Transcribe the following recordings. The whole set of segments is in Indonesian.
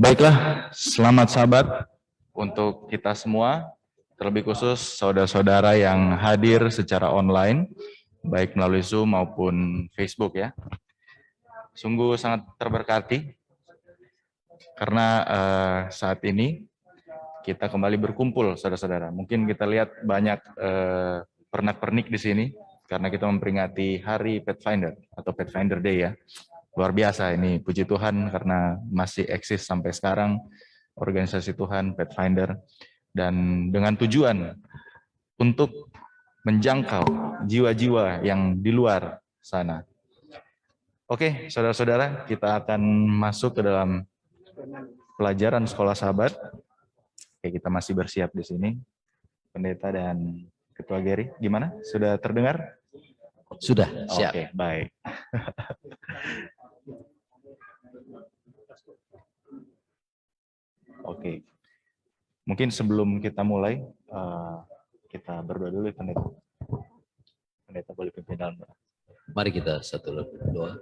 Baiklah, selamat sahabat untuk kita semua, terlebih khusus saudara-saudara yang hadir secara online, baik melalui Zoom maupun Facebook ya. Sungguh sangat terberkati, karena saat ini kita kembali berkumpul saudara-saudara. Mungkin kita lihat banyak pernak-pernik di sini, karena kita memperingati Hari Pathfinder atau Pathfinder Day ya. Luar biasa ini, puji Tuhan karena masih eksis sampai sekarang organisasi Tuhan Pathfinder, dan dengan tujuan untuk menjangkau jiwa-jiwa yang di luar sana. Oke, saudara-saudara, kita akan masuk ke dalam pelajaran sekolah sahabat. Oke, kita masih bersiap di sini. Pendeta dan Ketua Geri, gimana? Sudah terdengar? Sudah, siap. Oke, baik. Oke, mungkin sebelum kita mulai, kita berdoa dulu, Pendeta. Pendeta boleh pimpin dalam doa. Mari kita satu doa.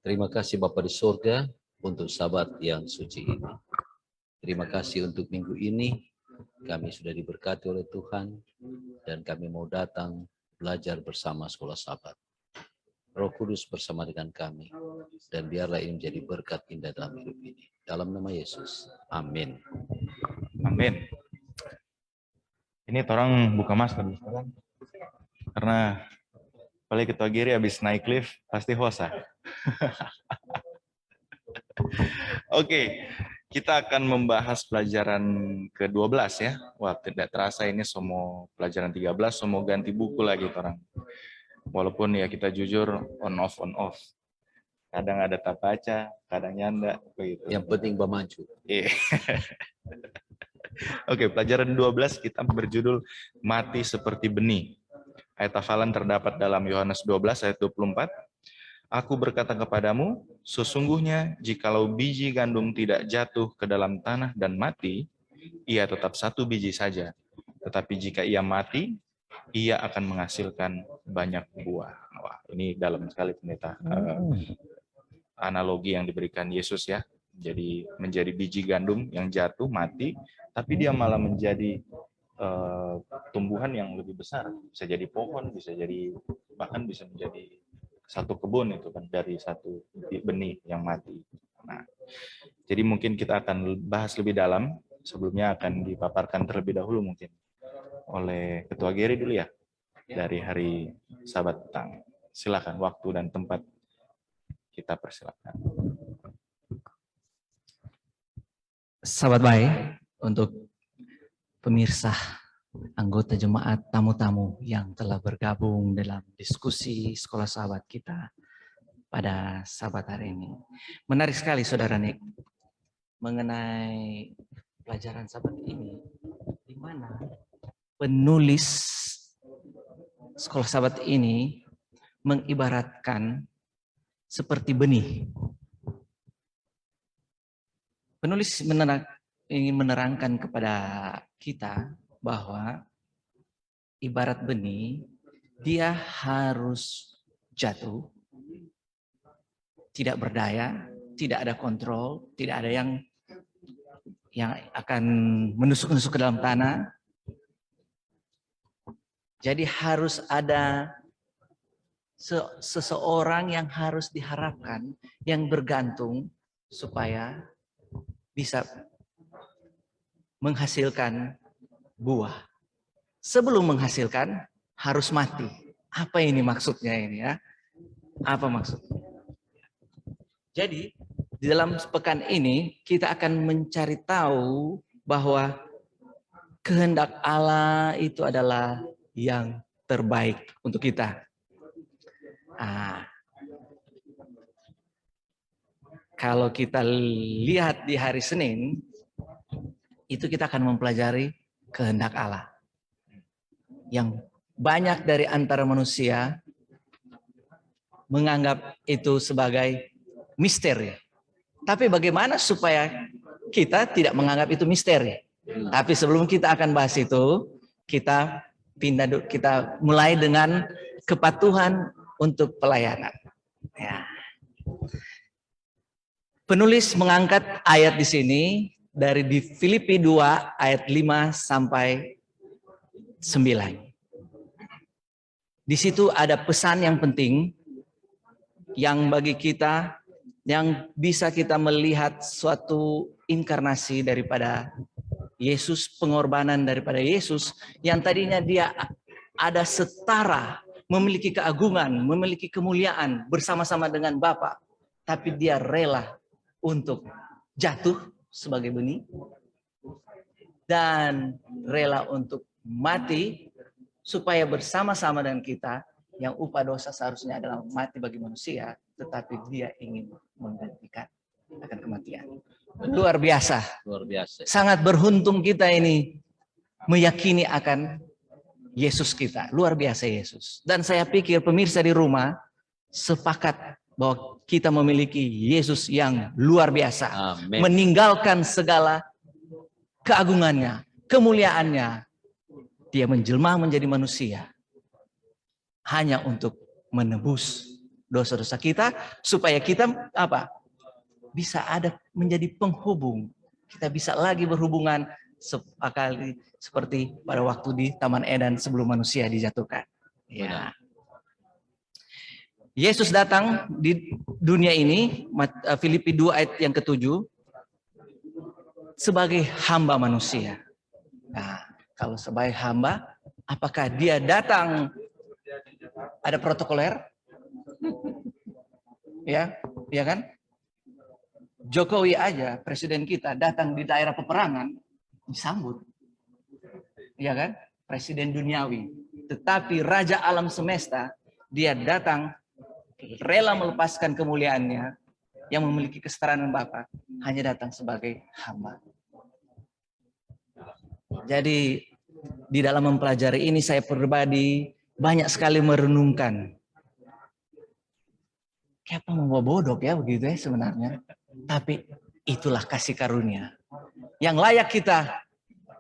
Terima kasih Bapa di surga untuk sahabat yang suci ini. Terima kasih untuk minggu ini, kami sudah diberkati oleh Tuhan, dan kami mau datang belajar bersama sekolah sahabat. Roh Kudus bersama dengan kami, dan biarlah ini menjadi berkat indah dalam hidup ini. Dalam nama Yesus, amin. Amin. Ini orang buka masker sekarang, karena paling Ketua Giri habis naik lift pasti hosa. Oke, kita akan membahas pelajaran ke-12 ya. Wah, tidak terasa ini semua pelajaran 13, semua ganti buku lagi orang. Walaupun ya kita jujur on off. Kadang ada tak baca, kadang nyanda begitu. Yang penting bermaju. Oke, pelajaran 12 kita berjudul Mati Seperti Benih. Ayat hafalan terdapat dalam Yohanes 12 ayat 24. Aku berkata kepadamu, sesungguhnya jikalau biji gandum tidak jatuh ke dalam tanah dan mati, ia tetap satu biji saja. Tetapi jika ia mati, ia akan menghasilkan banyak buah. Wah, ini dalam sekali Pendeta. Analogi yang diberikan Yesus ya. Jadi menjadi biji gandum yang jatuh, mati, tapi dia malah menjadi tumbuhan yang lebih besar. Bisa jadi pohon, bisa jadi, bahkan bisa menjadi satu kebun itu kan, dari satu benih yang mati. Nah, jadi mungkin kita akan bahas lebih dalam. Sebelumnya akan dipaparkan terlebih dahulu mungkin oleh Ketua Geri dulu ya, dari Hari Sabat Petang. Silakan, waktu dan tempat kita persilakan. Sahabat baik, untuk pemirsa, anggota jemaat, tamu-tamu yang telah bergabung dalam diskusi sekolah sahabat kita pada sahabat hari ini. Menarik sekali Saudara Nick, mengenai pelajaran sahabat ini, di mana penulis sekolah sahabat ini mengibaratkan seperti benih. Penulis ingin menerangkan kepada kita bahwa ibarat benih, dia harus jatuh, tidak berdaya, tidak ada kontrol, tidak ada yang akan menusuk-nusuk ke dalam tanah. Jadi harus ada seseorang yang harus diharapkan, yang bergantung supaya bisa menghasilkan buah. Sebelum menghasilkan harus mati. Apa ini maksudnya ini ya? Apa maksudnya? Jadi di dalam pekan ini kita akan mencari tahu bahwa kehendak Allah itu adalah yang terbaik untuk kita. Kalau kita lihat di hari Senin, itu kita akan mempelajari kehendak Allah. Yang banyak dari antara manusia menganggap itu sebagai misteri. Tapi bagaimana supaya kita tidak menganggap itu misteri? Tapi sebelum kita akan bahas itu, kita mulai dengan kepatuhan untuk pelayanan. Ya. Penulis mengangkat ayat di sini dari di Filipi 2 ayat 5 sampai 9. Di situ ada pesan yang penting yang bagi kita yang bisa kita melihat suatu inkarnasi daripada Yesus, pengorbanan daripada Yesus yang tadinya dia ada setara, memiliki keagungan, memiliki kemuliaan bersama-sama dengan Bapa, tapi dia rela untuk jatuh sebagai benih dan rela untuk mati supaya bersama-sama dengan kita yang upah dosa seharusnya adalah mati bagi manusia, tetapi dia ingin menggantikan akan kematian. Luar biasa. Luar biasa. Sangat beruntung kita ini meyakini akan Yesus kita. Luar biasa Yesus. Dan saya pikir pemirsa di rumah sepakat bahwa kita memiliki Yesus yang luar biasa. Amin. Meninggalkan segala keagungannya, kemuliaannya. Dia menjelma menjadi manusia. Hanya untuk menebus dosa-dosa kita. Supaya kita bisa ada menjadi penghubung. Kita bisa lagi berhubungan sekali seperti pada waktu di Taman Eden sebelum manusia dijatuhkan. Ya. Yesus datang di dunia ini, Filipi 2 ayat yang ke-7, sebagai hamba manusia. Nah, kalau sebagai hamba, apakah dia datang ada protokoler? Ya kan? Jokowi aja, presiden kita datang di daerah peperangan, disambut. Ya kan? Presiden duniawi. Tetapi Raja Alam Semesta, dia datang rela melepaskan kemuliaannya yang memiliki kesetaraan dengan Bapa, hanya datang sebagai hamba. Jadi di dalam mempelajari ini saya pribadi banyak sekali merenungkan. Kayak apa mau bodok ya begitu ya sebenarnya. Tapi itulah kasih karunia. Yang layak kita,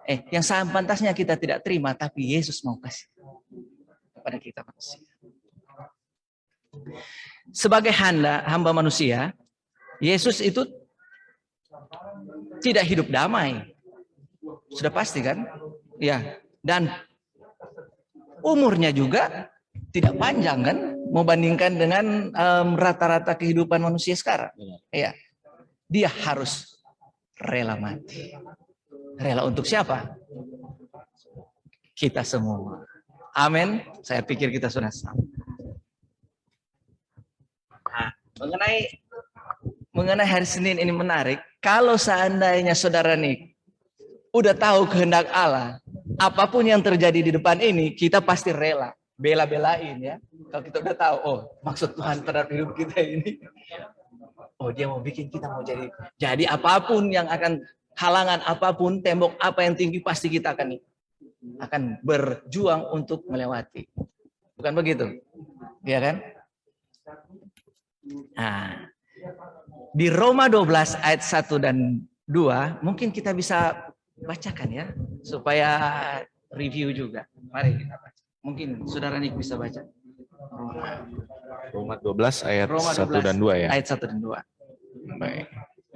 yang pantasnya kita tidak terima, tapi Yesus mau kasih kepada kita manusia. Sebagai hamba manusia, Yesus itu tidak hidup damai. Sudah pasti kan? Ya. Dan umurnya juga tidak panjang kan? Mau bandingkan dengan rata-rata kehidupan manusia sekarang. Ya. Dia harus rela mati. Rela untuk siapa? Kita semua. Amin. Saya pikir kita sudah sama. Nah, mengenai hari Senin ini menarik. Kalau seandainya saudara nih udah tahu kehendak Allah, apapun yang terjadi di depan ini, kita pasti rela, bela-belain ya. Kalau kita udah tahu, oh maksud Tuhan terhadap hidup kita ini, oh dia mau bikin kita mau jadi apapun yang akan halangan apapun, tembok apa yang tinggi pasti kita akan berjuang untuk melewati. Bukan begitu? Ya kan? Nah, di Roma 12 ayat 1 dan 2 mungkin kita bisa bacakan ya supaya review juga. Mari kita baca. Mungkin saudara Nik bisa baca. Roma 12 ayat Roma 1 dan 2 ya. Ayat 1 dan 2. Baik.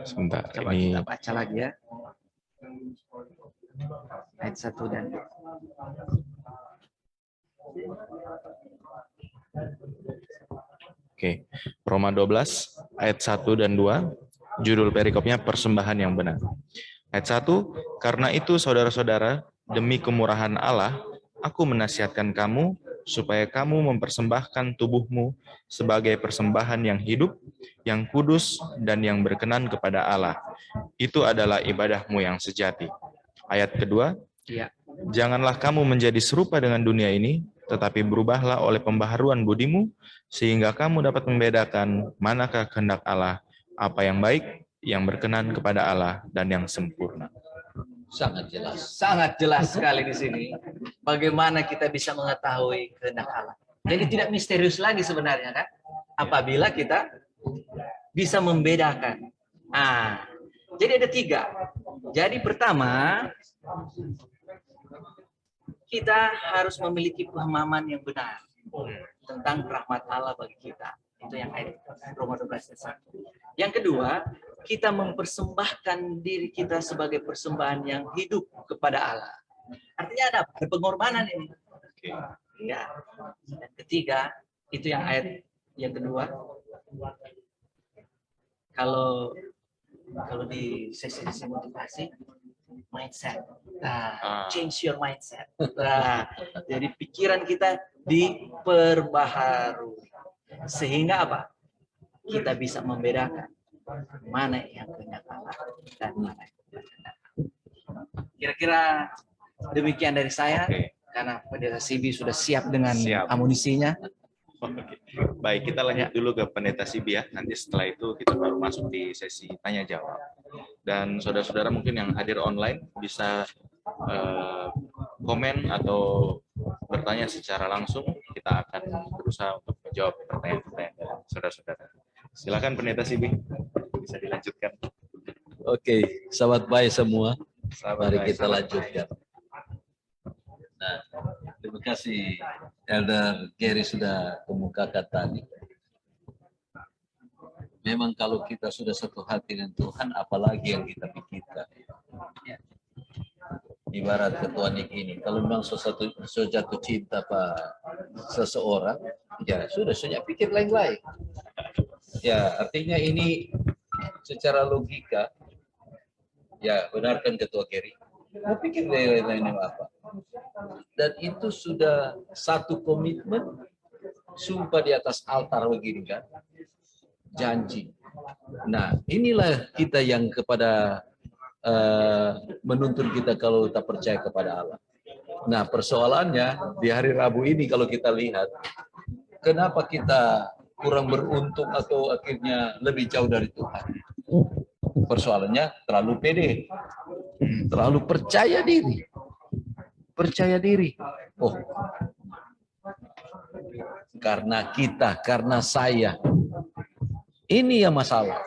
Sebentar. Coba Ini kita baca lagi ya. Ayat 1 dan 2. Oke. Roma 12 ayat 1 dan 2. Judul perikopnya persembahan yang benar. Ayat 1, karena itu saudara-saudara, demi kemurahan Allah, aku menasihatkan kamu supaya kamu mempersembahkan tubuhmu sebagai persembahan yang hidup, yang kudus, dan yang berkenan kepada Allah. Itu adalah ibadahmu yang sejati. Ayat kedua, Ya. janganlah kamu menjadi serupa dengan dunia ini, tetapi berubahlah oleh pembaharuan budimu, sehingga kamu dapat membedakan manakah kehendak Allah, apa yang baik, yang berkenan kepada Allah, dan yang sempurna. Sangat jelas. Sangat jelas sekali di sini. Bagaimana kita bisa mengetahui kehendak Allah. Jadi tidak misterius lagi sebenarnya kan? Apabila kita bisa membedakan. Nah, jadi ada 3. Jadi pertama, kita harus memiliki pemahaman yang benar tentang rahmat Allah bagi kita. Itu yang ayat Roma 12 ayat 1. Yang kedua, kita mempersembahkan diri kita sebagai persembahan yang hidup kepada Allah. Artinya ada pengorbanan ini. Ya. Dan ketiga, itu yang ayat yang kedua. Kalau di sesi motivasi, mindset. Nah, change your mindset. Nah, jadi pikiran kita diperbaharui. Sehingga apa? Kita bisa membedakan mana yang kehendak Allah dan mana yang kehendak Allah. Kira-kira demikian dari saya. Karena Pendeta Sibi sudah siap dengan amunisinya. Oke. Baik, kita lanjut dulu ke Pendeta Sibi ya. Nanti setelah itu kita baru masuk di sesi tanya jawab. Dan saudara-saudara mungkin yang hadir online bisa komen atau bertanya secara langsung. Kita akan berusaha untuk menjawab pertanyaan-pertanyaan dari saudara-saudara. Silakan Pendeta Sibi, bisa dilanjutkan. Oke, sahabat baik semua. Mari kita lanjutkan. Nah, terima kasih Elder Gary sudah kemukakan tadi. Memang kalau kita sudah satu hati dengan Tuhan, apalagi yang kita pikirkan. Ya. Ibarat ketua Nik ini, kalau memang jatuh cinta Pak seseorang, ya sudah pikir lain-lain. Ya, artinya ini secara logika, ya benarkan ketua Gary. Mau pikir lain-lain apa? Dan itu sudah satu komitmen, sumpah di atas altar begini kan, janji. Nah, inilah kita yang kepada menuntun kita kalau kita percaya kepada Allah. Nah, persoalannya di hari Rabu ini kalau kita lihat, kenapa kita kurang beruntung atau akhirnya lebih jauh dari Tuhan? Persoalannya terlalu pede, terlalu percaya diri. Percaya diri. Oh, karena saya. Ini yang masalah.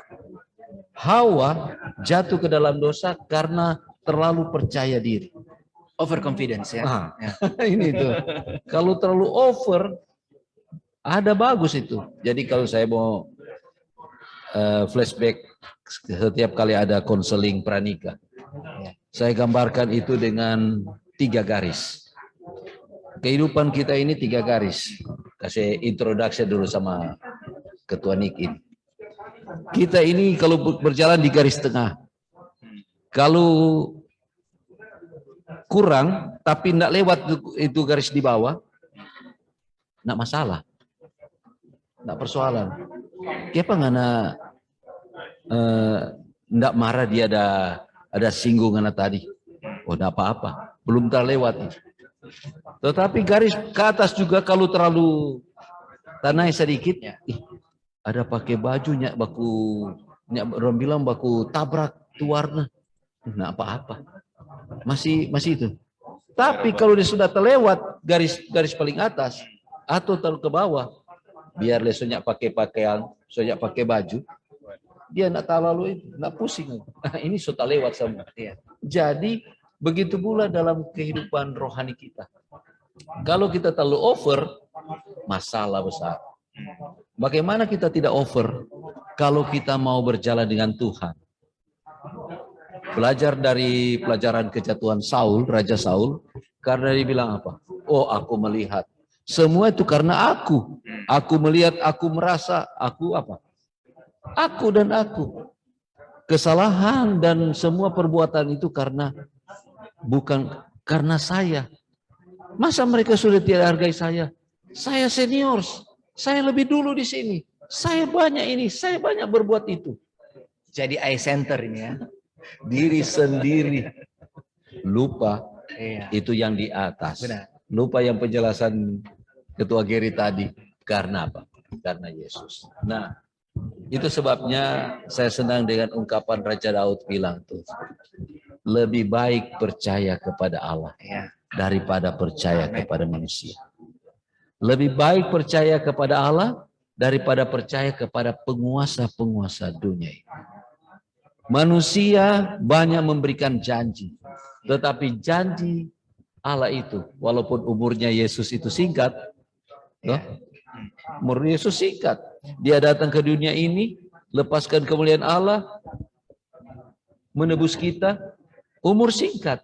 Hawa jatuh ke dalam dosa karena terlalu percaya diri. Overconfidence ya. Ini tuh. Kalau terlalu over, ada bagus itu. Jadi kalau saya mau flashback setiap kali ada konseling pranikah, saya gambarkan itu dengan 3 garis. Kehidupan kita ini 3 garis. Kasih introduksi dulu sama ketua Nik ini. Kita ini kalau berjalan di garis tengah, kalau kurang tapi tidak lewat itu garis di bawah, tidak masalah, tidak persoalan. Kenapa nggak marah dia ada singgungan tadi? Oh, tidak apa-apa, belum terlewat. Tetapi garis ke atas juga kalau terlalu tanah sedikit, ada pakai bajunya orang bilang baku tabrak tu warna, nah apa-apa, masih itu. Tapi kalau dia sudah terlewat garis paling atas atau terlalu ke bawah, biar lesonya pakai pakaian, soalnya pakai baju, dia nak terlalu nak pusing. Ini sudah lewat semua. Jadi begitu pula dalam kehidupan rohani kita. Kalau kita terlalu over, masalah besar. Bagaimana kita tidak over kalau kita mau berjalan dengan Tuhan? Belajar dari pelajaran kejatuhan Saul, Raja Saul, karena dia bilang apa? Oh, aku melihat. Semua itu karena aku. Aku melihat, aku merasa, aku apa? Aku dan aku. Kesalahan dan semua perbuatan itu bukan karena saya. Masa mereka sudah tidak hargai saya? Saya senior. Saya lebih dulu di sini. Saya banyak ini, saya banyak berbuat itu. Jadi eye center ini ya. Diri sendiri. Lupa itu yang di atas. Benar. Lupa yang penjelasan Ketua Gary tadi. Karena apa? Karena Yesus. Nah, itu sebabnya saya senang dengan ungkapan Raja Daud bilang tuh. Lebih baik percaya kepada Allah daripada percaya kepada manusia. Lebih baik percaya kepada Allah daripada percaya kepada penguasa-penguasa dunia ini. Manusia banyak memberikan janji, tetapi janji Allah itu, walaupun umurnya Yesus itu singkat, umur Yesus singkat, dia datang ke dunia ini, lepaskan kemuliaan Allah, menebus kita, umur singkat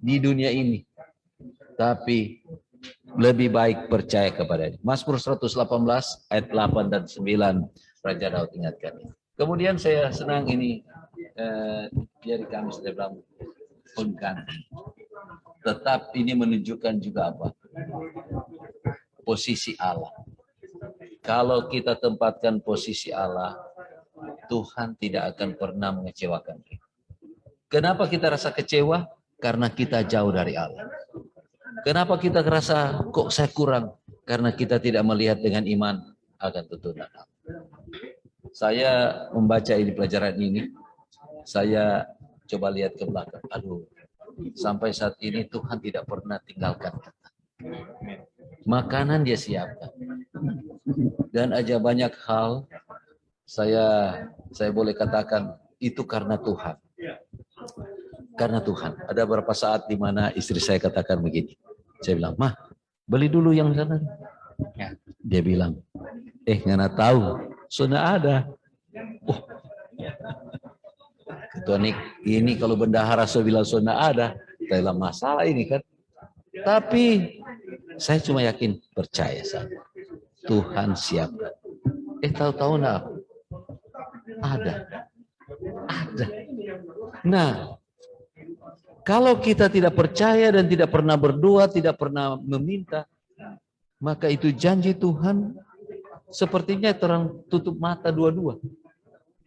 di dunia ini. Tapi lebih baik percaya kepada Dia. Mazmur 118 ayat 8 dan 9 Raja Daud ingatkan. Kemudian saya senang ini dari kami sudah bilang pengganti. Tetap ini menunjukkan juga apa? Posisi Allah. Kalau kita tempatkan posisi Allah, Tuhan tidak akan pernah mengecewakan kita. Kenapa kita rasa kecewa? Karena kita jauh dari Allah. Kenapa kita merasa kok saya kurang? Karena kita tidak melihat dengan iman akan tuntunan Allah. Saya membaca ini pelajaran ini, saya coba lihat ke belakang. Aduh, sampai saat ini Tuhan tidak pernah tinggalkan kita. Makanan Dia siapkan. Dan aja banyak hal saya boleh katakan itu karena Tuhan. Karena Tuhan. Ada beberapa saat di mana istri saya katakan begini. Saya bilang, "Mah, beli dulu yang sana." Ya. Dia bilang, "Ngana tahu, sudah ada." Oh. Ketua ini kalau bendahara saya bilang sudah ada, dalam masalah ini kan. Tapi saya cuma yakin, percaya saya. Tuhan siapkan. Tahu-tahu enggak? Ada. Nah, kalau kita tidak percaya dan tidak pernah berdoa, tidak pernah meminta, maka itu janji Tuhan sepertinya terang tutup mata dua-dua.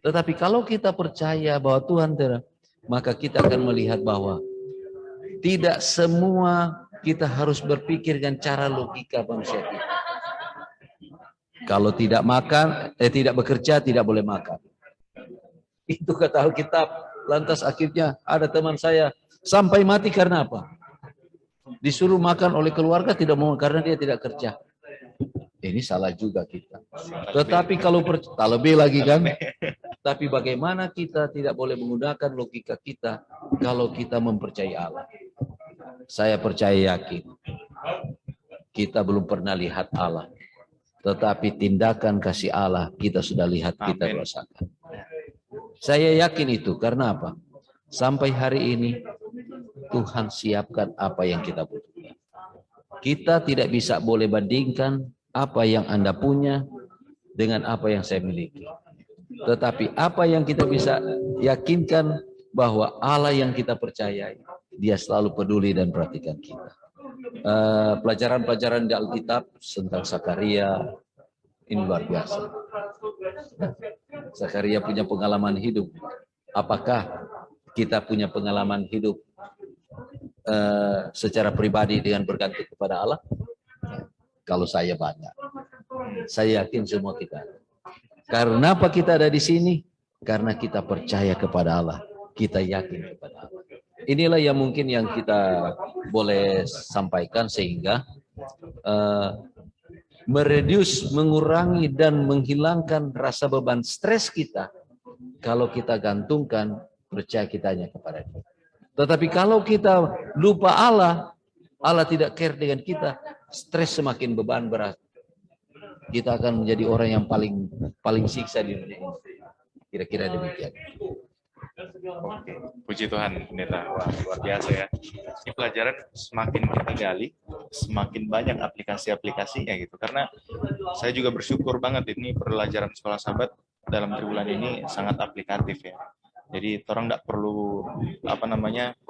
Tetapi kalau kita percaya bahwa Tuhan terang, maka kita akan melihat bahwa tidak semua kita harus berpikir dengan cara logika manusia kita. Kalau tidak makan, tidak bekerja, tidak boleh makan. Itu kata Alkitab. Lantas akhirnya ada teman saya sampai mati karena apa? Disuruh makan oleh keluarga tidak mau karena dia tidak kerja. Ini salah juga kita. Tetapi kalau lebih lagi kan? Tapi bagaimana kita tidak boleh menggunakan logika kita kalau kita mempercayai Allah? Saya percaya yakin kita belum pernah lihat Allah. Tetapi tindakan kasih Allah kita sudah lihat, kita rasakan. Saya yakin itu karena apa? Sampai hari ini Tuhan siapkan apa yang kita butuhkan. Kita tidak bisa boleh bandingkan apa yang Anda punya dengan apa yang saya miliki. Tetapi apa yang kita bisa yakinkan bahwa Allah yang kita percayai, Dia selalu peduli dan perhatikan kita. Pelajaran-pelajaran di Alkitab tentang Zakaria ini luar biasa. Zakaria punya pengalaman hidup. Apakah kita punya pengalaman hidup secara pribadi dengan bergantung kepada Allah? Kalau saya banyak. Saya yakin semua kita. Karena apa kita ada di sini? Karena kita percaya kepada Allah. Kita yakin kepada Allah. Inilah yang mungkin yang kita boleh sampaikan sehingga mengurangi dan menghilangkan rasa beban stres kita kalau kita gantungkan percaya kitanya kepada Dia. Tetapi kalau kita lupa Allah, Allah tidak care dengan kita, stres semakin beban berat. Kita akan menjadi orang yang paling siksa di dunia ini. Kira-kira demikian. Oke, puji Tuhan, Pendeta. Wah, luar biasa ya. Ini pelajaran semakin kita gali, semakin banyak aplikasi-aplikasinya gitu. Karena saya juga bersyukur banget ini pelajaran sekolah sahabat dalam triwulan ini sangat aplikatif ya. Jadi orang tidak perlu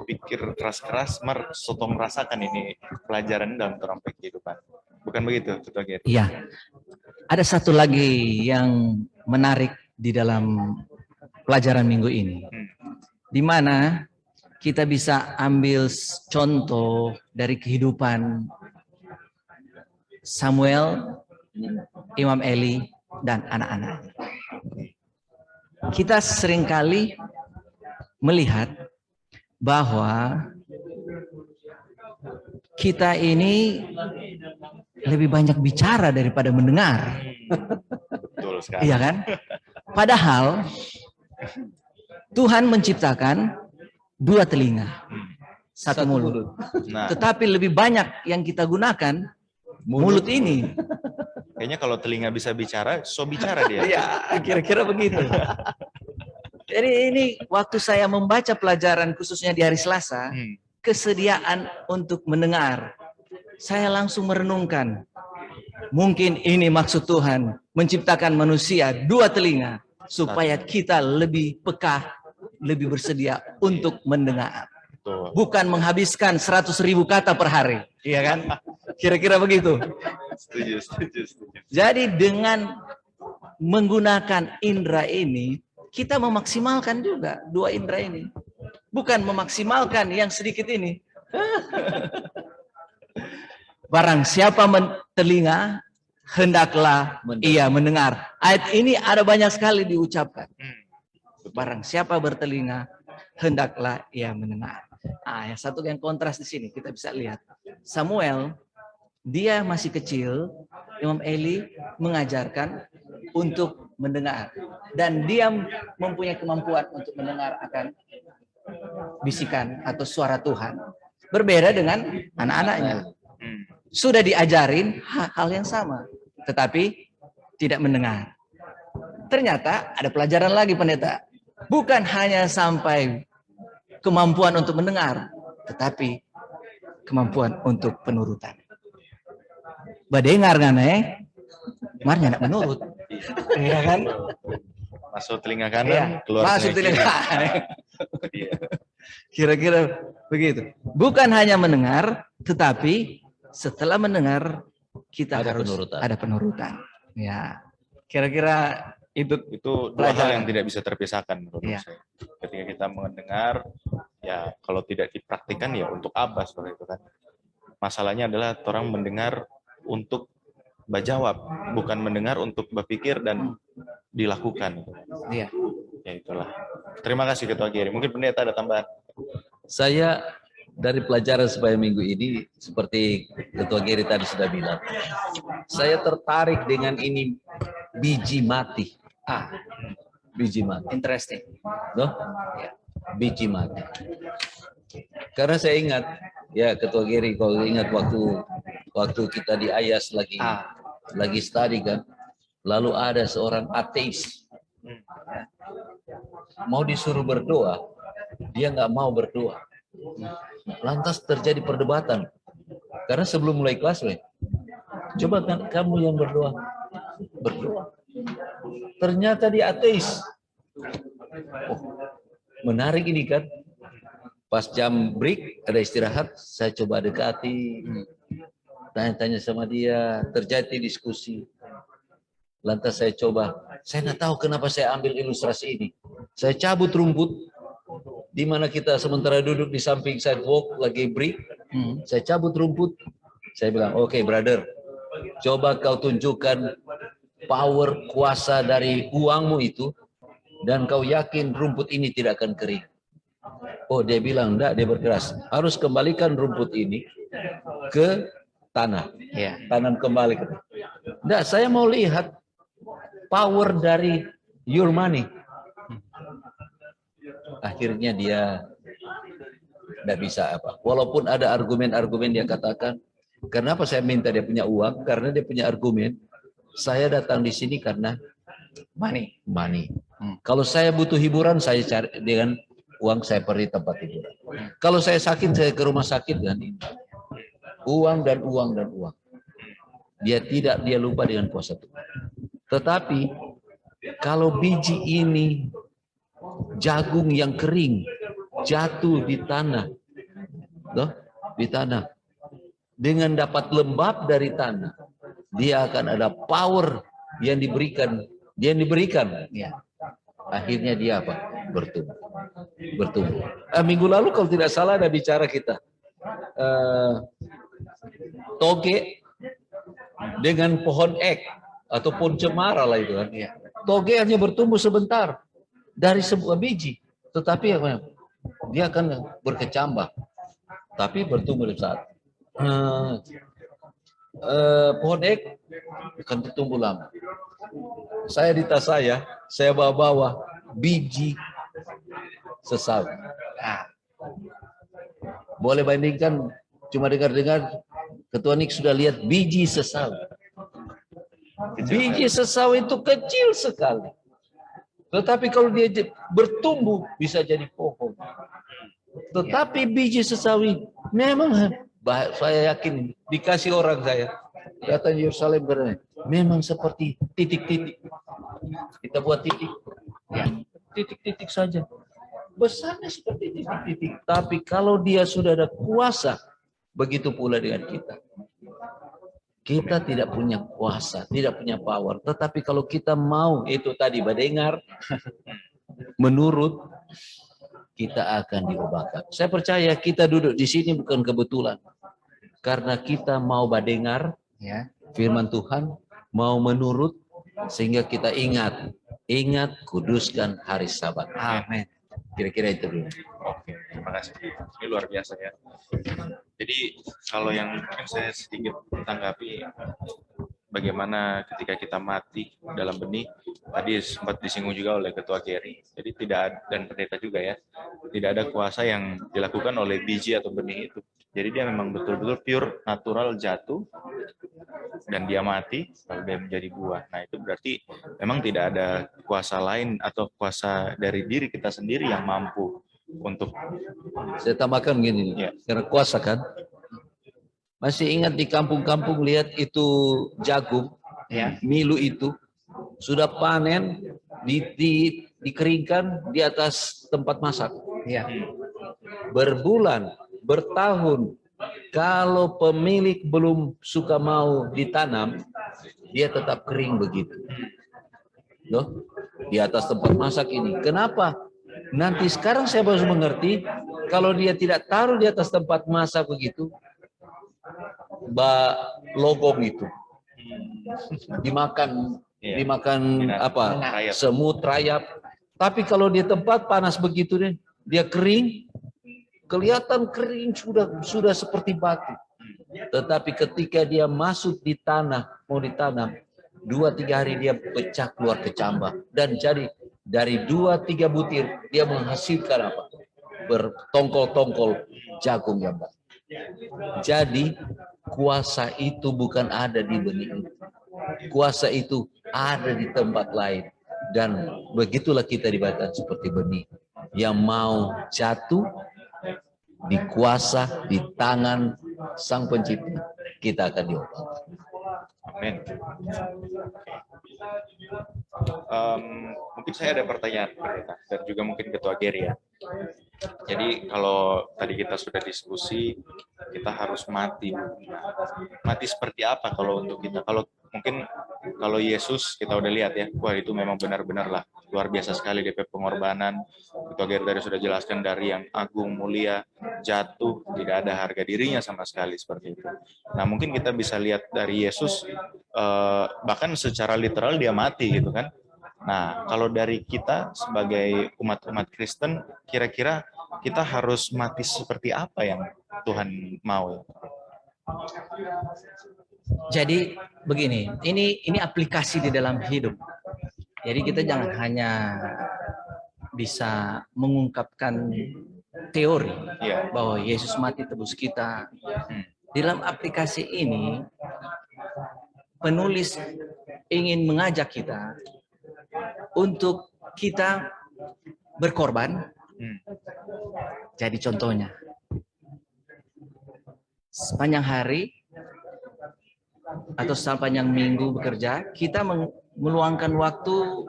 pikir keras-keras, sotong merasakan ini pelajaran dalam orang kehidupan. Bukan begitu, Ketua Gert? Iya. Ada satu lagi yang menarik di dalam pelajaran minggu ini, di mana kita bisa ambil contoh dari kehidupan Samuel, Imam Eli, dan anak-anak. Kita seringkali melihat bahwa kita ini lebih banyak bicara daripada mendengar. Betul sekali. Iya kan? Padahal Tuhan menciptakan dua telinga, satu mulut. Nah, tetapi lebih banyak yang kita gunakan mulut ini. Kayaknya kalau telinga bisa bicara, so bicara dia. Iya, kira-kira begitu. Jadi ini waktu saya membaca pelajaran khususnya di hari Selasa, kesediaan untuk mendengar. Saya langsung merenungkan, mungkin ini maksud Tuhan, menciptakan manusia 2 telinga, supaya kita lebih peka, lebih bersedia untuk mendengar. Betul. Bukan menghabiskan 100.000 kata per hari. Iya kan? Kira-kira begitu. Setuju. Jadi dengan menggunakan indera ini, kita memaksimalkan juga 2 indera ini. Bukan memaksimalkan yang sedikit ini. Barang siapa telinga, hendaklah ia mendengar. Ayat ini ada banyak sekali diucapkan. Barang siapa bertelinga, hendaklah ia mendengar. Yang satu yang kontras di sini, kita bisa lihat. Samuel, dia masih kecil, Imam Eli mengajarkan untuk mendengar. Dan dia mempunyai kemampuan untuk mendengar akan bisikan atau suara Tuhan. Berbeda dengan anak-anaknya. Sudah diajarin hal yang sama, tetapi tidak mendengar. Ternyata ada pelajaran lagi, pendeta. Bukan hanya sampai kemampuan untuk mendengar, tetapi kemampuan untuk penurutan. Badengar kan marnya nak menurut. Iya kan? Masuk telinga kanan, keluar masuk telinga kanan. Iya. Kira-kira begitu. Bukan hanya mendengar, tetapi setelah mendengar kita harus ada penurutan. Ya, kira-kira itu 2 hal yang tidak bisa terpisahkan menurut saya. Ketika kita mendengar, ya kalau tidak dipraktikkan ya untuk apa seperti itu kan. Masalahnya adalah orang mendengar untuk berjawab, bukan mendengar untuk berpikir dan dilakukan. Iya. Ya itulah. Terima kasih Ketua Giri. Mungkin pendeta ada tambahan. Saya dari pelajaran supaya minggu ini, seperti Ketua Giri tadi sudah bilang, saya tertarik dengan ini biji mati. Biji mati. Interesting. Loh? Ya. Biji mati. Karena saya ingat, ya Ketua Giri, kalau ingat waktu kita di Ayas lagi study kan, lalu ada seorang ateis mau disuruh berdoa, dia nggak mau berdoa. Lantas terjadi perdebatan. Karena sebelum mulai kelas, coba kamu yang berdoa. Ternyata dia ateis. Menarik ini kan. Pas jam break, ada istirahat, saya coba dekati. Tanya-tanya sama dia, terjadi diskusi. Lantas saya coba, saya nggak tahu kenapa saya ambil ilustrasi ini. Saya cabut rumput, di mana kita sementara duduk di samping sidewalk lagi break, saya cabut rumput, saya bilang, oke, brother, coba kau tunjukkan power kuasa dari uangmu itu, dan kau yakin rumput ini tidak akan kering. Oh, dia bilang, enggak, dia berkeras, harus kembalikan rumput ini ke tanah, tanam kembali. Enggak, saya mau lihat power dari your money. Akhirnya dia tidak bisa apa. Walaupun ada argumen-argumen dia katakan, kenapa saya minta dia punya uang? Karena dia punya argumen. Saya datang di sini karena money. Kalau saya butuh hiburan, saya cari dengan uang, saya pergi tempat hiburan. Kalau saya sakit, saya ke rumah sakit dengan ini. Uang dan uang dan uang. Dia lupa dengan kuasa Tuhan. Tetapi kalau biji ini jagung yang kering jatuh di tanah, dengan dapat lembab dari tanah, dia akan ada power yang diberikan. Akhirnya dia apa? Bertumbuh. Minggu lalu kalau tidak salah ada bicara kita toge dengan pohon ek atau pohon cemara lah itu kan. Toge hanya bertumbuh sebentar dari sebuah biji, tetapi dia akan berkecambah, tapi bertumbuh di saat pohon ek akan bertumbuh lama. Saya di tas saya bawa biji sesawi. Boleh bandingkan, cuma dengar-dengar, Ketua Nik sudah lihat biji sesawi. Biji sesawi itu kecil sekali. Tetapi kalau dia bertumbuh bisa jadi pohon. Tetapi biji sesawi memang saya yakin dikasih orang saya datang Yerusalem karena memang seperti titik-titik. Kita buat titik, ya, titik-titik saja. Besarnya seperti titik-titik. Tapi kalau dia sudah ada kuasa, begitu pula dengan kita. Kita tidak punya kuasa, tidak punya power. Tetapi kalau kita mau, itu tadi mendengar, menurut, kita akan diubahkan. Saya percaya kita duduk di sini bukan kebetulan. Karena kita mau mendengar Ya. firman Tuhan, mau menurut, sehingga kita ingat kuduskan hari Sabat. Amin. Kira-kira itu dulu. Oke, terima kasih. Ini luar biasa ya. Jadi kalau yang mungkin saya sedikit tanggapi, bagaimana ketika kita mati dalam benih, tadi sempat disinggung juga oleh Ketua Gary. Jadi dan pendeta juga ya, tidak ada kuasa yang dilakukan oleh biji atau benih itu. Jadi dia memang betul-betul pure natural jatuh dan dia mati lalu dia menjadi buah. Nah itu berarti memang tidak ada kuasa lain atau kuasa dari diri kita sendiri yang mampu untuk. Saya tambahkan begini, Ya. karena kuasa kan. Masih ingat di kampung-kampung lihat itu jagung, Ya. milu itu sudah panen, dikeringkan di atas tempat masak. Ya. Berbulan, bertahun, kalau pemilik belum suka mau ditanam, dia tetap kering begitu. Loh, di atas tempat masak ini. Kenapa? Nanti sekarang saya baru mengerti, kalau dia tidak taruh di atas tempat masak begitu, logom itu dimakan, apa? Rayap. Semut, rayap. Tapi kalau di tempat panas begitu deh, dia kering, kelihatan kering sudah seperti batu. Tetapi ketika dia masuk di tanah, mau ditanam, 2-3 hari dia pecah keluar kecambah. Dan jadi dari 2-3 butir dia menghasilkan apa? Bertongkol-tongkol jagung yang baik. Jadi kuasa itu bukan ada di benih itu. Kuasa itu ada di tempat lain. Dan begitulah kita dibacakan seperti benih. Yang mau jatuh di kuasa, di tangan Sang Pencipta, kita akan diubahkan. Amin. Mungkin saya ada pertanyaan Pendeta, dan juga mungkin Ketua Gary ya. Jadi kalau tadi kita sudah diskusi, kita harus mati. Mati seperti apa kalau untuk kita? Kalau Yesus kita udah lihat ya, wah itu memang benar-benar lah luar biasa sekali DP pengorbanan. Ketua Gary tadi sudah jelaskan dari yang agung, mulia, jatuh, tidak ada harga dirinya sama sekali seperti itu. Nah mungkin kita bisa lihat dari Yesus, bahkan secara literal dia mati gitu kan. Nah, kalau dari kita sebagai umat-umat Kristen, kira-kira kita harus mati seperti apa yang Tuhan mau? Jadi begini, ini aplikasi di dalam hidup. Jadi kita jangan hanya bisa mengungkapkan teori bahwa Yesus mati tebus kita. Di dalam aplikasi ini, penulis ingin mengajak kita untuk kita berkorban. Jadi contohnya, sepanjang hari atau sepanjang minggu bekerja, kita meluangkan waktu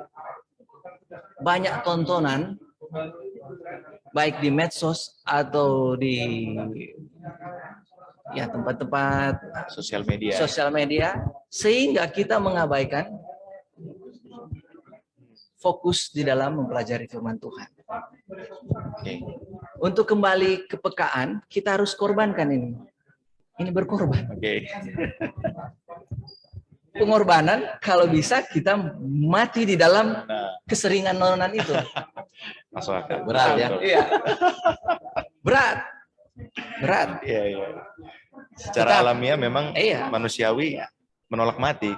banyak tontonan, baik di medsos atau di tempat-tempat sosial media, sehingga kita mengabaikan fokus di dalam mempelajari firman Tuhan. Untuk kembali kepekaan, kita harus korbankan ini. Ini berkorban. Pengorbanan, kalau bisa kita mati di dalam keseringan nontonan itu. Masuk akal. Berat ya? Iya. Berat. Iya. Secara alamiah memang manusiawi menolak mati.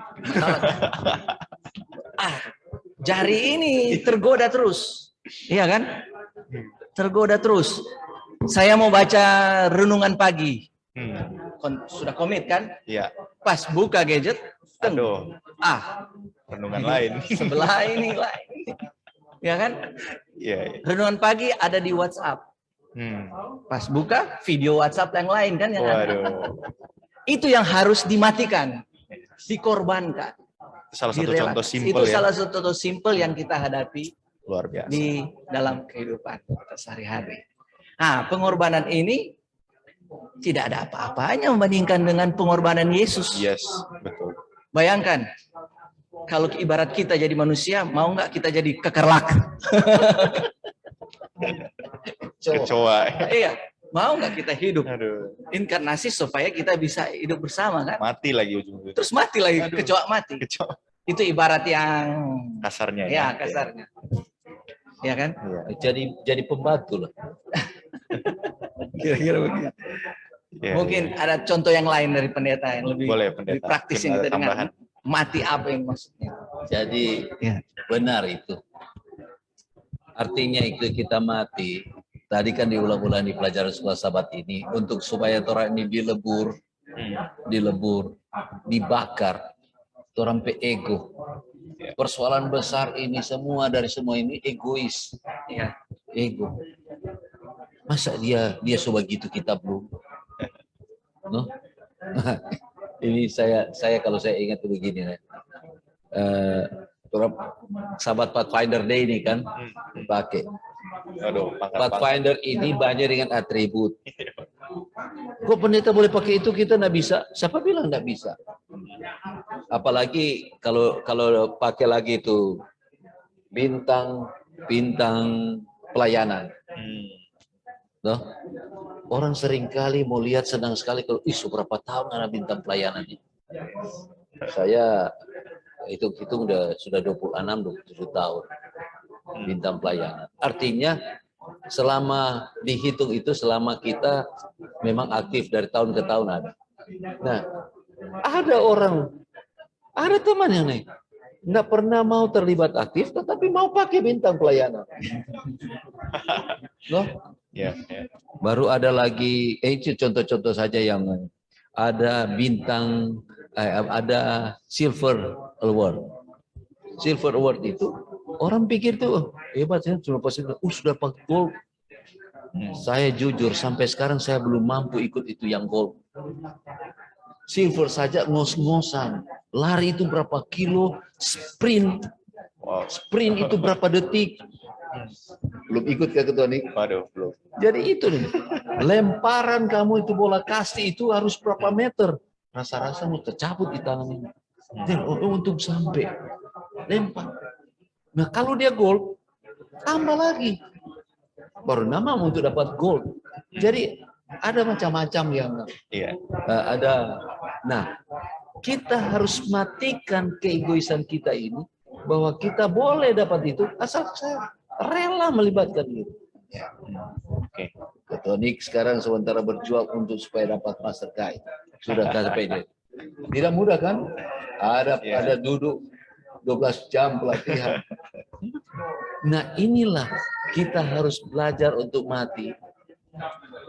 Jari ini tergoda terus. Iya kan? Tergoda terus. Saya mau baca renungan pagi. Sudah komit kan? Iya. Pas buka gadget, Aduh. Ah, Renungan lain. sebelah ini lain. Ya kan? Iya, iya. Renungan pagi ada di WhatsApp. Hmm. Pas buka video WhatsApp yang lain kan yang ada. Waduh. Itu yang harus dimatikan, dikorbankan. Itu salah satu contoh simpel Itu ya. salah satu contoh simpel yang kita hadapi Luar biasa. di dalam kehidupan kita sehari-hari. Nah, pengorbanan ini tidak ada apa-apanya membandingkan dengan pengorbanan Yesus. Yes, betul. Bayangkan, kalau ibarat kita jadi manusia, mau nggak kita jadi kekerlak? Kecoa. Iya, mau nggak kita hidup Aduh, inkarnasi supaya kita bisa hidup bersama kan? mati lagi ujung-ujungnya. Terus mati lagi, Aduh. kecoa mati. Kecoa. Itu ibarat yang Kasarnya ya kasarnya. Ya kan? Iya. Jadi pembantu lah. Kira-kira begitu. Iya, Mungkin iya. ada contoh yang lain dari pendeta yang lebih, Boleh, lebih pendeta. praktis Mungkin yang ada kita dengar. tambahan. Mati apa yang maksudnya? Jadi Ya. benar itu. Artinya itu kita mati. Tadi kan diulang-ulang di pelajaran sekolah sahabat ini untuk supaya orang ini dilebur, dibakar, orang pe ego. Persoalan besar ini semua dari semua ini egois, Ya. ego. Masa dia coba gitu kita belum? No? Ini saya kalau saya ingat begini ya. Sahabat Pathfinder Day ini kan pakai. Aduh, Pathfinder ini banyak dengan atribut. Kok pendeta boleh pakai itu, kita nggak bisa? Siapa bilang nggak bisa? Apalagi kalau pakai lagi itu bintang pelayanan. Loh, orang seringkali mau lihat senang sekali kalau berapa tahun ada bintang pelayanan ini. Saya hitung sudah 27 tahun bintang pelayanan. Artinya selama dihitung itu selama kita memang aktif dari tahun ke tahun ada. Nah, ada teman yang nih nggak pernah mau terlibat aktif, tetapi mau pakai bintang pelayanan. Loh? Ya, ya. Baru ada lagi, itu contoh-contoh saja yang ada bintang, ada silver award. Silver award itu orang pikir tuh hebat ya, sudah pasti sudah dapat gold. Saya jujur sampai sekarang saya belum mampu ikut itu yang gold. Silver saja ngos-ngosan. Lari itu berapa kilo, sprint. Wow. Sprint itu berapa detik. Belum ikut ke ketua nih. Waduh, belum. Jadi itu nih. Lemparan kamu itu bola kasti itu harus berapa meter. Rasa-rasa mau tercabut di tangan ini. Dan untuk sampai lempar. Nah kalau dia gol, tambah lagi. Baru nama untuk dapat gol. Jadi ada macam-macam yang Iya. ada. Nah, kita harus matikan keegoisan kita ini bahwa kita boleh dapat itu asal saya rela melibatkan diri. Oke. Ketua Nick sekarang sementara berjuang untuk supaya dapat mastercard. Sudah KPD. Tidak mudah kan? Ada duduk 12 jam pelatihan. Nah inilah kita harus belajar untuk mati.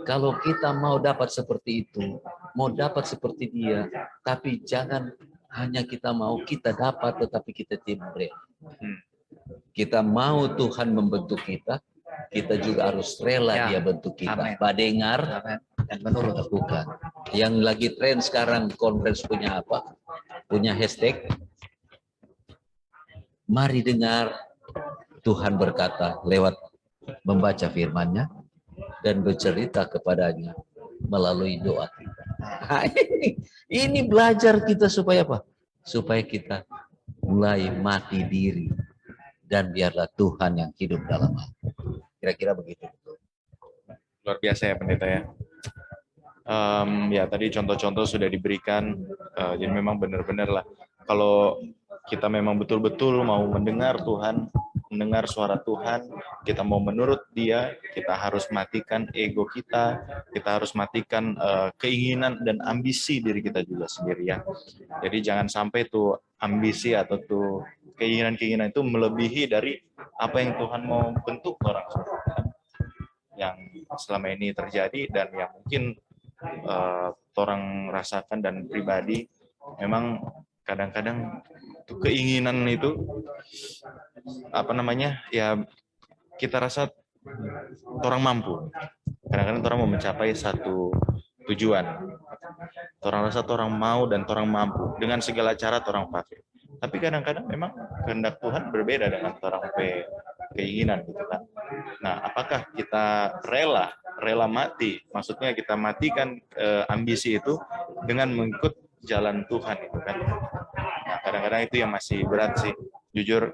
Kalau kita mau dapat seperti itu, mau dapat seperti dia, tapi jangan hanya kita mau kita dapat, tetapi kita tidak beri. Kita mau Tuhan membentuk kita, kita juga harus rela dia bentuk kita. Badengar dan menurut lakukan. Yang lagi tren sekarang conference punya apa? Punya hashtag. Mari dengar Tuhan berkata lewat membaca firman-Nya dan bercerita kepadanya melalui doa kita. Ini belajar kita supaya apa? Supaya kita mulai mati diri dan biarlah Tuhan yang hidup dalam hati. Kira-kira begitu. Luar biasa ya pendeta ya. Ya tadi contoh-contoh sudah diberikan. Jadi memang benar-benar lah. Kalau kita memang betul-betul mau mendengar Tuhan, mendengar suara Tuhan, kita mau menurut Dia, kita harus matikan ego kita harus matikan keinginan dan ambisi diri kita juga sendiri ya. Jadi jangan sampai tuh ambisi atau tuh keinginan-keinginan itu melebihi dari apa yang Tuhan mau bentuk orang yang selama ini terjadi dan yang mungkin orang rasakan dan pribadi memang kadang-kadang tuh keinginan itu apa namanya, ya kita rasa orang mampu. Kadang-kadang orang mau mencapai satu tujuan. Orang rasa orang mau dan orang mampu dengan segala cara orang pakai. Tapi kadang-kadang memang kehendak Tuhan berbeda dengan orang keinginan gitu kan. Nah, apakah kita rela mati? Maksudnya kita matikan ambisi itu dengan mengikut jalan Tuhan itu kan. Nah, kadang-kadang itu yang masih berat sih, jujur.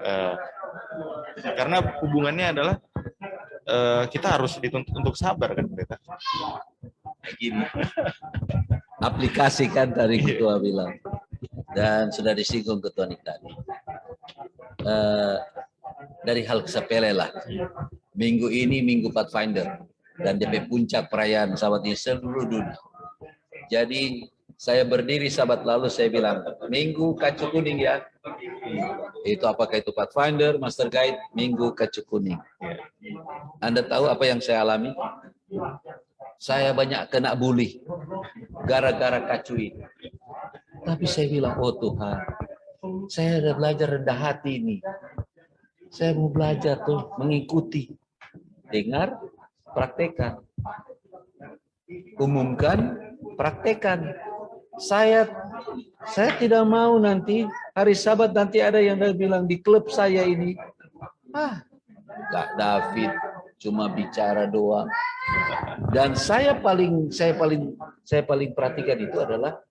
Karena hubungannya adalah kita harus dituntut untuk sabar kan mereka. Gini. Aplikasikan tadi Ketua bilang. Dan sudah disinggung Ketua Nik tadi. Dari hal sepele lah. Minggu ini Minggu Pathfinder. Dan DP puncak perayaan sahabat di seluruh dunia. Jadi saya berdiri sahabat lalu saya bilang, Minggu Kacu Kuning ya. Itu apakah itu Pathfinder, Master Guide, Minggu Kacu Kuning. Anda tahu apa yang saya alami? Saya banyak kena bully gara-gara kacu ini. Tapi saya bilang, oh Tuhan, saya udah belajar rendah hati ini. Saya mau belajar tuh mengikuti. Dengar, praktekkan. Umumkan, praktekkan. Saya tidak mau nanti hari Sabat nanti ada yang bilang di klub saya ini, Kak David cuma bicara doang. Dan saya paling perhatikan itu adalah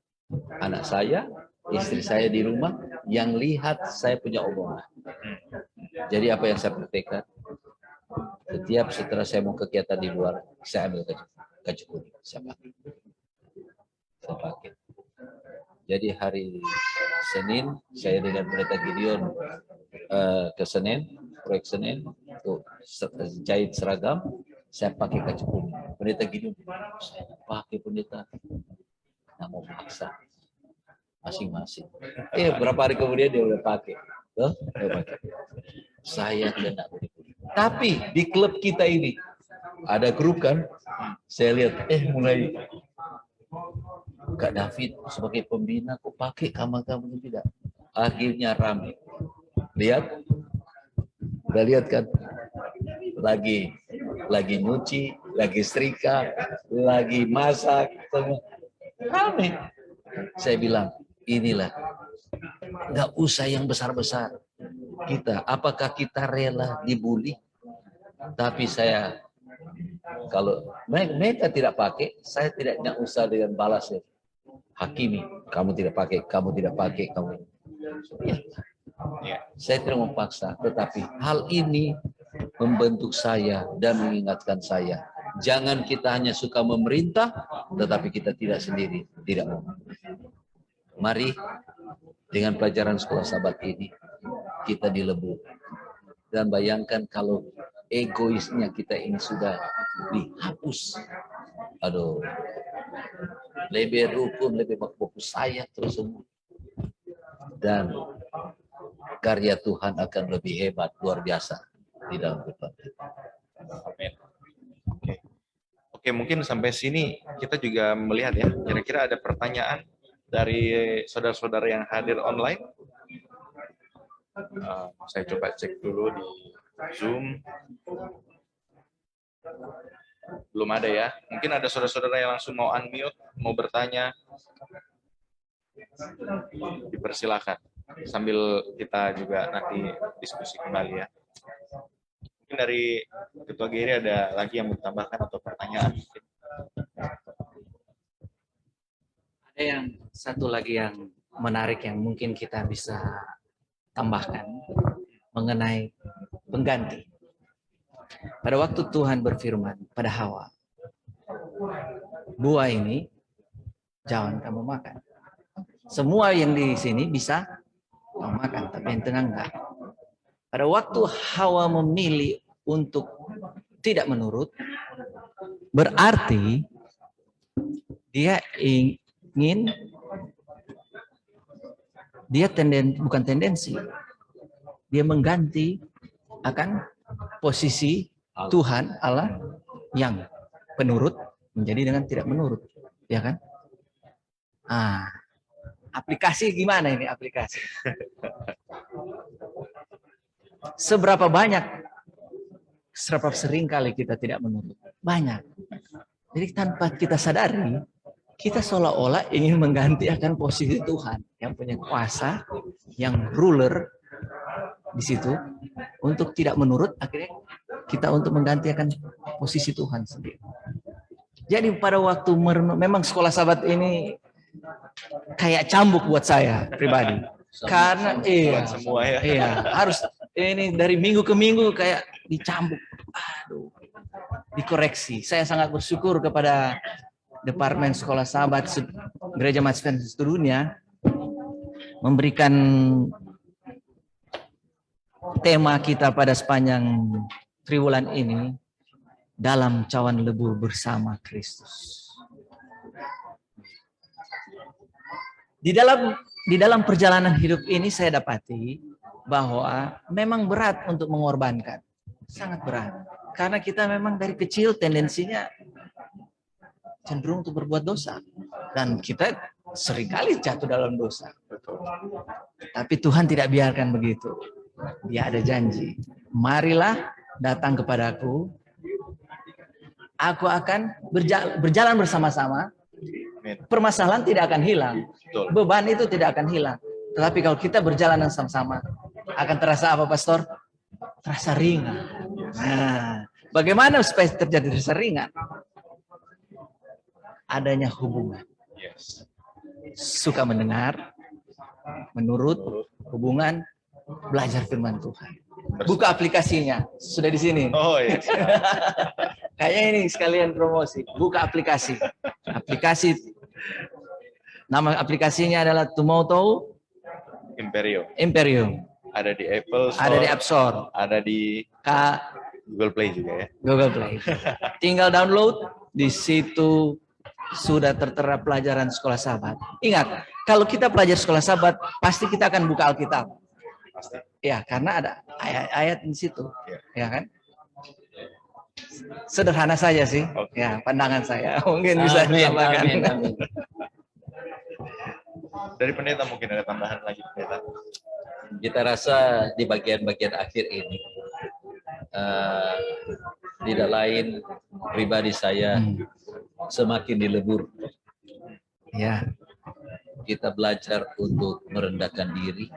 anak saya, istri saya di rumah yang lihat saya punya omongan. Jadi apa yang saya praktekkan? Setiap setelah saya mau kegiatan di luar, saya ambil kacu kuning, saya pakai. Jadi hari Senin saya dengan Pendeta Gideon ke Senen, proyek Senen untuk jahit seragam, saya pakai kacu kuning. Pendeta Gideon, saya pakai pendeta, nggak mau paksa, masing-masing. Berapa hari kemudian dia udah pakai, Saya tidak boleh. Tapi di klub kita ini ada grup kan, saya lihat, mulai Kak David sebagai pembina kok pakai kamu tidak. Akhirnya ramai. Lihat, udah lihat kan? Lagi nyuci, lagi setrika, lagi masak, ramai. Saya bilang, inilah, nggak usah yang besar-besar. Apakah kita rela dibully? Tapi saya, kalau mereka tidak pakai, saya tidak usah dengan balas ya. Hakimi, kamu tidak pakai, kamu. Ya. Saya tidak memaksa, tetapi hal ini membentuk saya dan mengingatkan saya. Jangan kita hanya suka memerintah, tetapi kita tidak sendiri, tidak mau. Mari dengan pelajaran sekolah Sabat ini kita dilebur dan bayangkan kalau egoisnya kita ini sudah dihapus. Aduh. Lebih rukun, lebih fokus saya terus semua. Dan karya Tuhan akan lebih hebat, luar biasa di dalam kehidupan kita. Amin. Oke, mungkin sampai sini kita juga melihat ya, kira-kira ada pertanyaan dari saudara-saudara yang hadir online. Saya coba cek dulu di Zoom. Belum ada ya. Mungkin ada saudara-saudara yang langsung mau unmute, mau bertanya. Dipersilakan. Sambil kita juga nanti diskusi kembali ya. Mungkin dari Ketua Geri ada lagi yang mau ditambahkan atau pertanyaan? Ada yang satu lagi yang menarik yang mungkin kita bisa tambahkan mengenai pengganti. Pada waktu Tuhan berfirman pada Hawa, buah ini jangan kamu makan. Semua yang di sini bisa kamu makan, tapi yang tengah enggak. Pada waktu Hawa memilih untuk tidak menurut, berarti dia ingin, bukan tendensi, dia mengganti akan posisi Tuhan Allah yang penurut menjadi dengan tidak menurut, ya kan? Aplikasi gimana ini aplikasi? Seberapa sering kali kita tidak menurut? Banyak. Jadi tanpa kita sadari, kita seolah-olah ingin mengganti akan posisi Tuhan yang punya kuasa, yang ruler di situ, untuk tidak menurut, akhirnya kita untuk menggantikan posisi Tuhan sendiri. Jadi pada waktu memang sekolah sahabat ini kayak cambuk buat saya pribadi. Karena semua ya. iya, harus ini dari minggu ke minggu kayak dicambuk. Aduh, dikoreksi. Saya sangat bersyukur kepada Departemen Sekolah Sahabat Gereja Adventista Dunia memberikan tema kita pada sepanjang triwulan ini, dalam cawan lebur bersama Kristus. Di dalam perjalanan hidup ini saya dapati bahwa memang berat untuk mengorbankan. Sangat berat. Karena kita memang dari kecil tendensinya cenderung untuk berbuat dosa. Dan kita seringkali jatuh dalam dosa. Tapi Tuhan tidak biarkan begitu. Dia ada janji. Marilah datang kepadaku. Aku akan berjalan bersama-sama. Permasalahan tidak akan hilang. Beban itu tidak akan hilang. Tetapi kalau kita berjalan sama-sama, akan terasa apa, Pastor? Terasa ringan. Nah, bagaimana supaya terjadi terasa ringan? Adanya hubungan. Suka mendengar, menurut, hubungan, belajar firman Tuhan. Buka aplikasinya, sudah di sini. Oh iya. Kayaknya ini sekalian promosi. Buka aplikasi. Nama aplikasinya adalah Tumoto Imperium. Ada di Apple Store. Ada di App Store. Ada di Google Play juga ya. Google Play. Tinggal download, di situ sudah tertera pelajaran sekolah sahabat. Ingat, kalau kita belajar sekolah sahabat, pasti kita akan buka Alkitab. Pasti. Ya, karena ada ayat-ayat di situ. Ya. Ya kan? Sederhana saja sih. Oke. Ya, pandangan saya. Mungkin bisa ditambahkan. Amin. Dari pendeta mungkin ada tambahan lagi, pendeta. Kita rasa di bagian-bagian akhir ini tidak lain pribadi saya semakin dilebur. Ya. Kita belajar untuk merendahkan diri.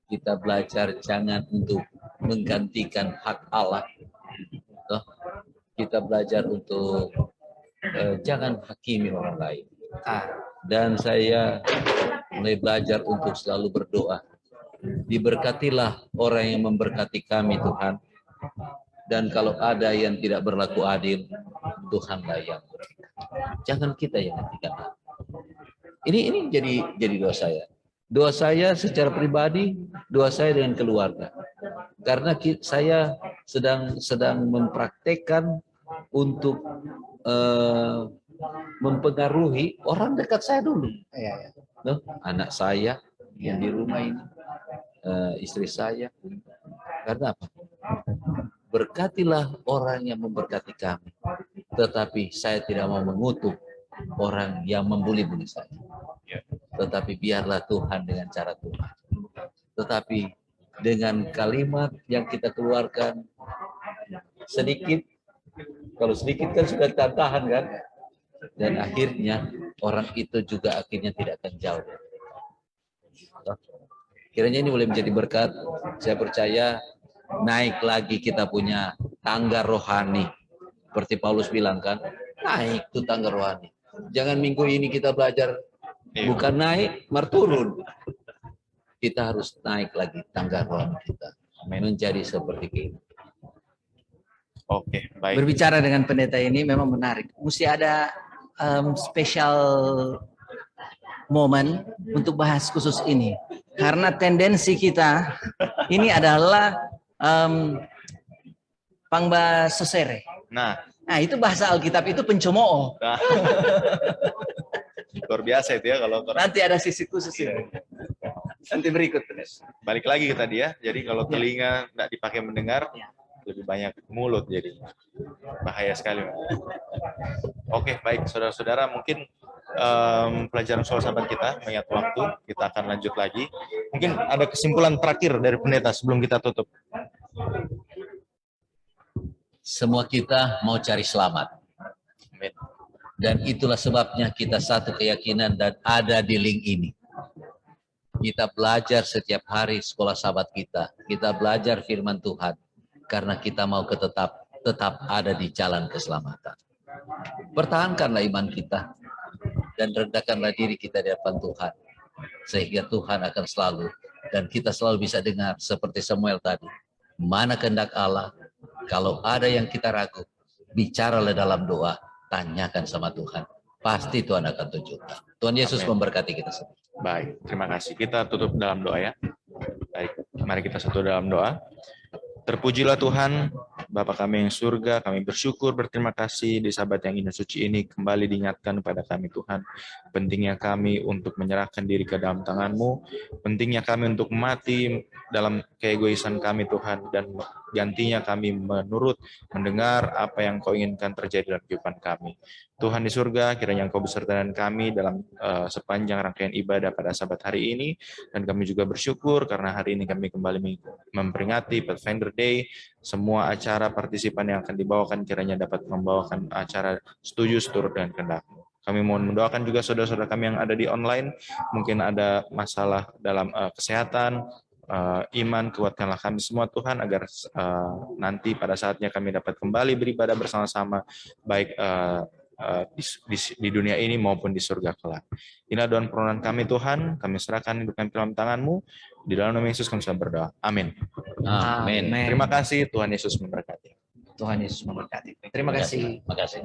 Kita belajar jangan untuk menggantikan hak Allah. Kita belajar untuk jangan hakimi orang lain. Dan saya mulai belajar untuk selalu berdoa. Diberkatilah orang yang memberkati kami, Tuhan. Dan kalau ada yang tidak berlaku adil, Tuhanlah yang berikan. Jangan kita yang hentikan. Ini jadi doa saya. Doa saya secara pribadi, doa saya dengan keluarga. Karena saya sedang mempraktekkan untuk mempengaruhi orang dekat saya dulu. Anak saya yang di rumah ini, istri saya. Karena apa? Berkatilah orang yang memberkati kami. Tetapi saya tidak mau mengutuk orang yang membuli-buli saya. Tetapi biarlah Tuhan dengan cara Tuhan. Tetapi dengan kalimat yang kita keluarkan sedikit, kalau sedikit kan sudah tahan kan, dan akhirnya orang itu juga akhirnya tidak akan jauh. Kiranya ini boleh menjadi berkat. Saya percaya naik lagi kita punya tangga rohani. Seperti Paulus bilang kan, naik tuh tangga rohani. Jangan minggu ini kita belajar bukan naik, turun. Kita harus naik lagi tangga rohani kita. Menjadi seperti ini. Oke, baik. Berbicara dengan pendeta ini memang menarik. Mesti ada special momen untuk bahas khusus ini. Karena tendensi kita ini adalah pangba sosere. Nah, itu bahasa Alkitab itu pencomooh. Nah. Luar biasa itu ya kalau nanti ada sisi khusus itu. Nanti berikut. Balik lagi ke tadi ya. Jadi kalau telinga nggak dipakai mendengar, lebih banyak mulut, jadi bahaya sekali. Oke, baik saudara-saudara, mungkin pelajaran soal sahabat kita mengingat waktu, kita akan lanjut lagi. Mungkin ada kesimpulan terakhir dari pendeta sebelum kita tutup. Semua kita mau cari selamat. Amin. Dan itulah sebabnya kita satu keyakinan dan ada di link ini. Kita belajar setiap hari sekolah sahabat kita. Kita belajar firman Tuhan. Karena kita mau tetap ada di jalan keselamatan. Pertahankanlah iman kita. Dan rendahkanlah diri kita di hadapan Tuhan. Sehingga Tuhan akan selalu. Dan kita selalu bisa dengar seperti Samuel tadi. Mana kehendak Allah. Kalau ada yang kita ragu. Bicaralah dalam doa. Tanyakan sama Tuhan. Pasti Tuhan akan tunjukkan. Tuhan Yesus Amin. memberkati kita semua. Baik, terima kasih. Kita tutup dalam doa ya. Baik, mari kita satu dalam doa. Terpujilah Tuhan, Bapa kami yang surga, kami bersyukur, berterima kasih di sahabat yang indah suci ini kembali diingatkan kepada kami Tuhan. Pentingnya kami untuk menyerahkan diri ke dalam tangan-Mu, pentingnya kami untuk mati dalam keegoisan kami Tuhan, dan gantinya kami mendengar apa yang Kau inginkan terjadi dalam kehidupan kami. Tuhan di surga, kiranya Engkau beserta dengan kami dalam sepanjang rangkaian ibadah pada Sabat hari ini, dan kami juga bersyukur karena hari ini kami kembali memperingati Pathfinder Day. Semua acara partisipan yang akan dibawakan kiranya dapat membawakan acara setuju seturut dengan kehendak-Mu. Kami mohon mendoakan juga saudara-saudara kami yang ada di online, mungkin ada masalah dalam kesehatan, iman, kuatkanlah kami semua Tuhan, agar nanti pada saatnya kami dapat kembali beribadah bersama-sama, baik di dunia ini maupun di surga kelak. Inilah doa permohonan kami Tuhan, kami serahkan hidup kami dalam tangan-Mu, di dalam nama Yesus kami sudah berdoa. Amin. Amin. Terima kasih, Tuhan Yesus memberkati. Tuhan Yesus memberkati. Terima kasih. Terima kasih.